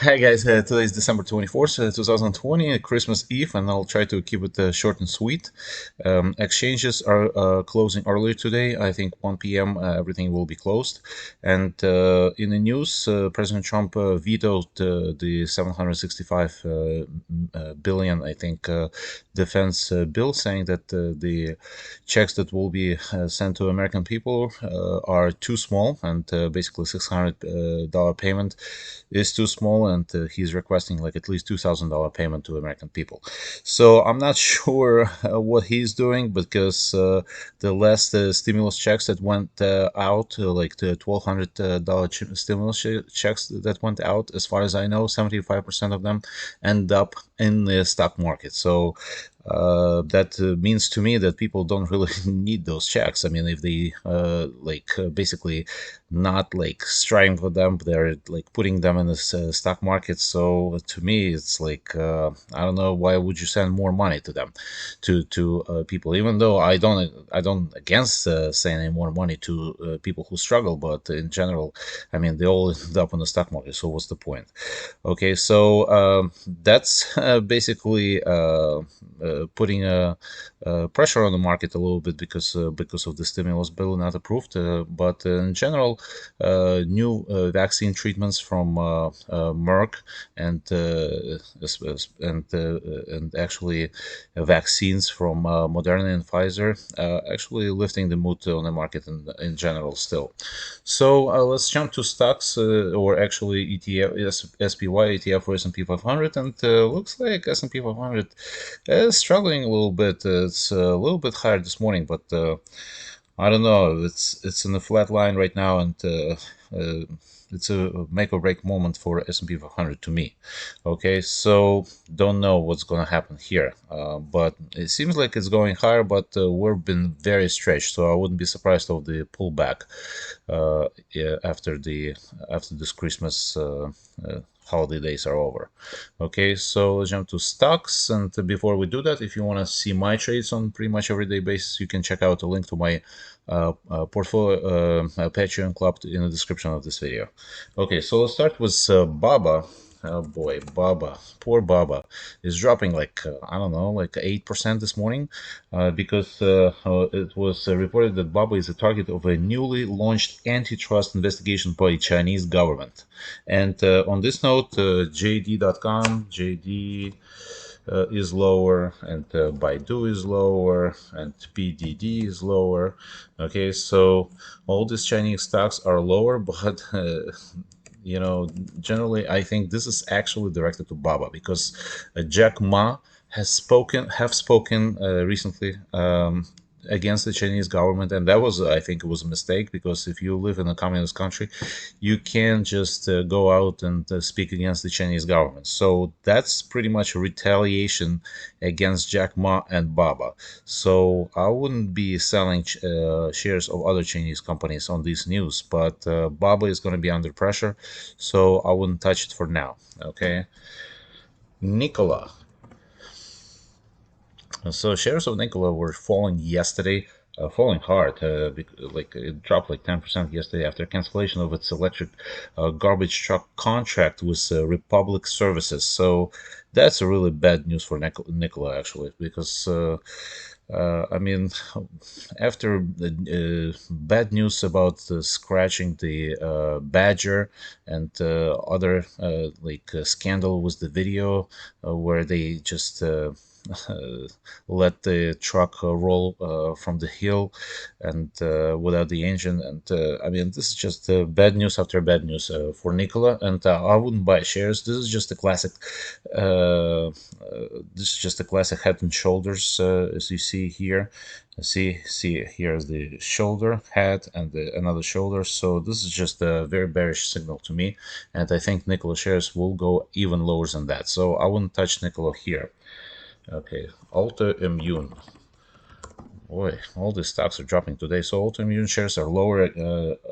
Hi guys, today is December 24th, 2020, Christmas Eve, and I'll try to keep it short and sweet. Exchanges are closing early today. I think 1 p.m. Everything will be closed. And in the news, President Trump vetoed the 765 billion, I think, defense bill, saying that the checks that will be sent to American people are too small, and basically $600 payment is too small, and he's requesting like at least $2,000 payment to American people. So I'm not sure what he's doing, because the last stimulus checks that went out, like the $1,200 stimulus checks that went out, as far as I know, 75% of them end up in the stock market. So that means to me that people don't really need those checks. I mean, if they basically not like striving for them, they're like putting them in the stock market. So to me, it's like I don't know, why would you send more money to them, to people? Even though I don't against sending more money to people who struggle, but in general, I mean, they all end up in the stock market. So what's the point? Okay, so that's basically putting a pressure on the market a little bit, because of the stimulus bill not approved. But in general, new vaccine treatments from Merck and and actually vaccines from Moderna and Pfizer actually lifting the mood on the market in general still. So let's jump to stocks, or actually ETF, SPY ETF for S&P 500, and looks like S&P 500 is struggling a little bit. It's a little bit higher this morning, but I don't know. It's in a flat line right now, and uh, it's a make or break moment for S&P 500 to me. Okay, so don't know what's gonna happen here, but it seems like it's going higher. But we've been very stretched, so I wouldn't be surprised of the pullback yeah, after this Christmas holiday days are over. Okay, so let's jump to stocks. And before we do that, if you want to see my trades on pretty much everyday basis, you can check out a link to my portfolio Patreon club in the description of this video. Okay, so let's start with BABA. Oh boy, Baba, poor Baba, is dropping like I don't know, like 8% this morning, because it was reported that Baba is a target of a newly launched antitrust investigation by the Chinese government. And on this note, JD.com, JD is lower, and Baidu is lower, and PDD is lower. Okay, so all these Chinese stocks are lower, but generally, I think this is actually directed to Baba, because Jack Ma have spoken recently against the Chinese government, and that was, I think, it was a mistake, because if you live in a communist country, you can't just go out and speak against the Chinese government. So that's pretty much a retaliation against Jack Ma and Baba. So I wouldn't be selling shares of other Chinese companies on this news, but Baba is going to be under pressure, so I wouldn't touch it for now. Okay, Nikola. So shares of Nikola were falling yesterday, falling hard. Like it dropped like 10% yesterday after cancellation of its electric garbage truck contract with Republic Services. So that's a really bad news for Nikola, actually, because I mean, after the bad news about scratching the Badger and other scandal with the video where they just let the truck roll from the hill and without the engine. And I mean, this is just bad news after bad news for Nikola. And I wouldn't buy shares. This is just a classic. This is just a classic head and shoulders, as you see here. See, here's the shoulder, head, and another shoulder. So this is just a very bearish signal to me, and I think Nikola shares will go even lower than that. So I wouldn't touch Nikola here. Okay, Altimmune. Boy, all these stocks are dropping today. So Altimmune shares are lower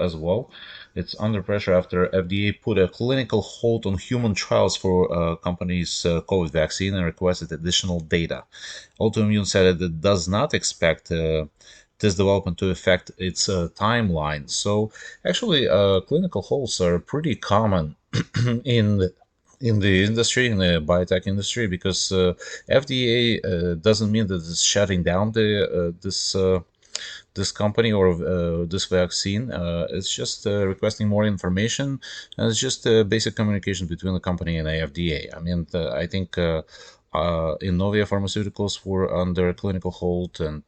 as well. It's under pressure after FDA put a clinical hold on human trials for company's COVID vaccine and requested additional data. Altimmune said that it does not expect this development to affect its timeline. So actually, clinical holds are pretty common in in the industry, in the biotech industry, because FDA doesn't mean that it's shutting down this company or this vaccine. It's just requesting more information, and it's just basic communication between the company and the FDA. I mean, I think Innovia Pharmaceuticals were under clinical hold, and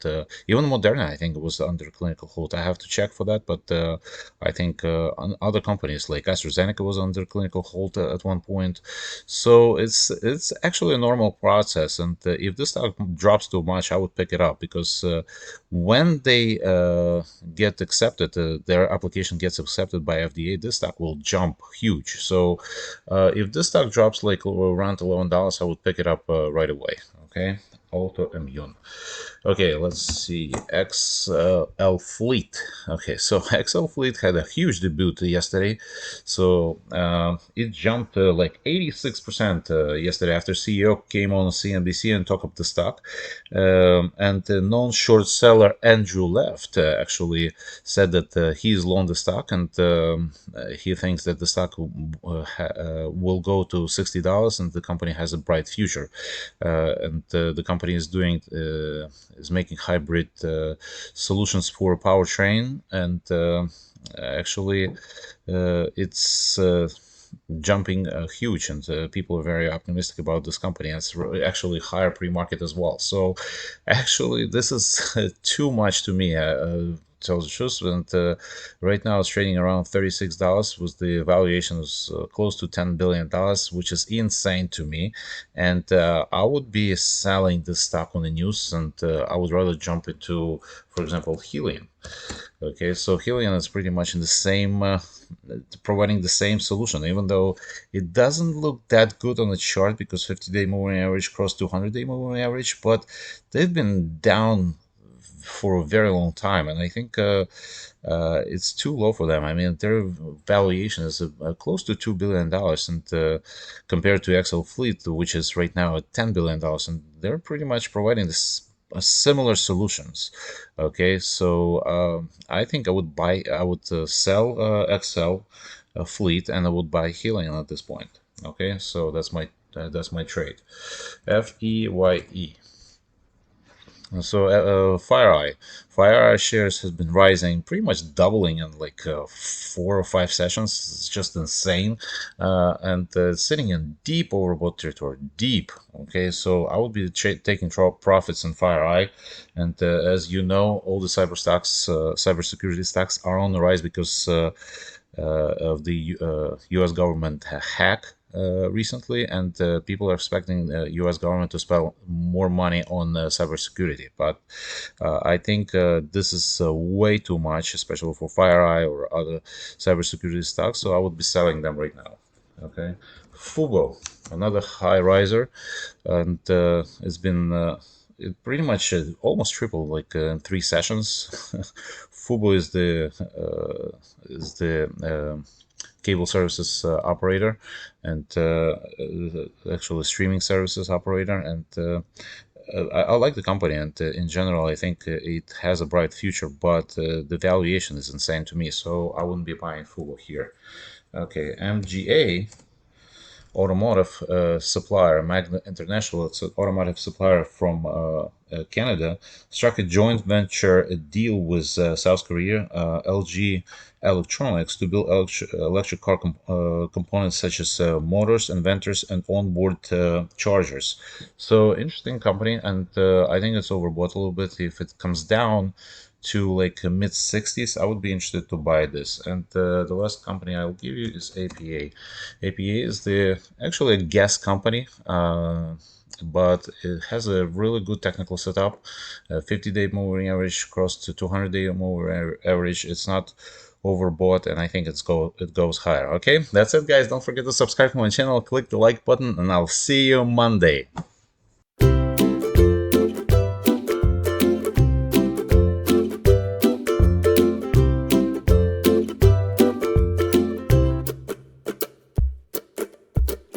even Moderna, I think, was under clinical hold. I have to check for that, but I think other companies like AstraZeneca was under clinical hold at one point. So it's actually a normal process, and if this stock drops too much, I would pick it up because when they get accepted, their application gets accepted by FDA, this stock will jump huge. So if this stock drops like around $11, I would pick it up right away. Okay, autoimmune. Okay, let's see. XL Fleet. Okay, so XL Fleet had a huge debut yesterday. So it jumped like 86% yesterday after CEO came on CNBC and talked up the stock. And the non-short seller Andrew Left actually said that he's long the stock, and he thinks that the stock will go to $60 and the company has a bright future. And the company is doing is making hybrid solutions for powertrain, and actually it's jumping huge, and people are very optimistic about this company. It's actually higher pre-market as well. So actually this is too much to me. Tells the truth, and right now it's trading around $36 with the valuation is close to $10 billion, which is insane to me. And I would be selling this stock on the news, and I would rather jump into, for example, Helium. Okay, so Helium is pretty much in the same, providing the same solution, even though it doesn't look that good on the chart because 50-day moving average crossed 200-day moving average, but they've been down for a very long time, and I think it's too low for them. I mean, their valuation is close to $2 billion, and compared to XL Fleet, which is right now at $10 billion, and they're pretty much providing this similar solutions. Okay, so I think I would sell XL Fleet, and I would buy Helion at this point. Okay, so that's my trade. FEYE. So FireEye shares has been rising, pretty much doubling in like 4 or 5 sessions. It's just insane, and sitting in deep overbought territory, deep. Okay, so I would be taking profits in FireEye, and as you know, all the cybersecurity stocks are on the rise because of the U.S. government hack recently, and people are expecting the U.S. government to spend more money on cybersecurity. But I think this is way too much, especially for FireEye or other cybersecurity stocks. So I would be selling them right now. Okay, FUBO, another high riser, and it's been. It pretty much almost tripled like in 3 sessions. FUBO is the cable services operator, and actually streaming services operator, and I like the company, and in general I think it has a bright future, but the valuation is insane to me, so I wouldn't be buying FUBO here. Okay, MGA, automotive supplier, MAGNA International, it's an automotive supplier from Canada, struck a joint venture deal with South Korea, LG Electronics, to build electric car components such as motors, inverters, and onboard chargers. So interesting company, and I think it's overbought a little bit. If it comes down to like mid 60s, I would be interested to buy this. And the last company I'll give you is APA. APA is the actually a gas company, but it has a really good technical setup. 50-day moving average crossed to 200-day moving average. It's not overbought, and I think it goes higher. Okay, that's it, guys. Don't forget to subscribe to my channel, click the like button, and I'll see you Monday.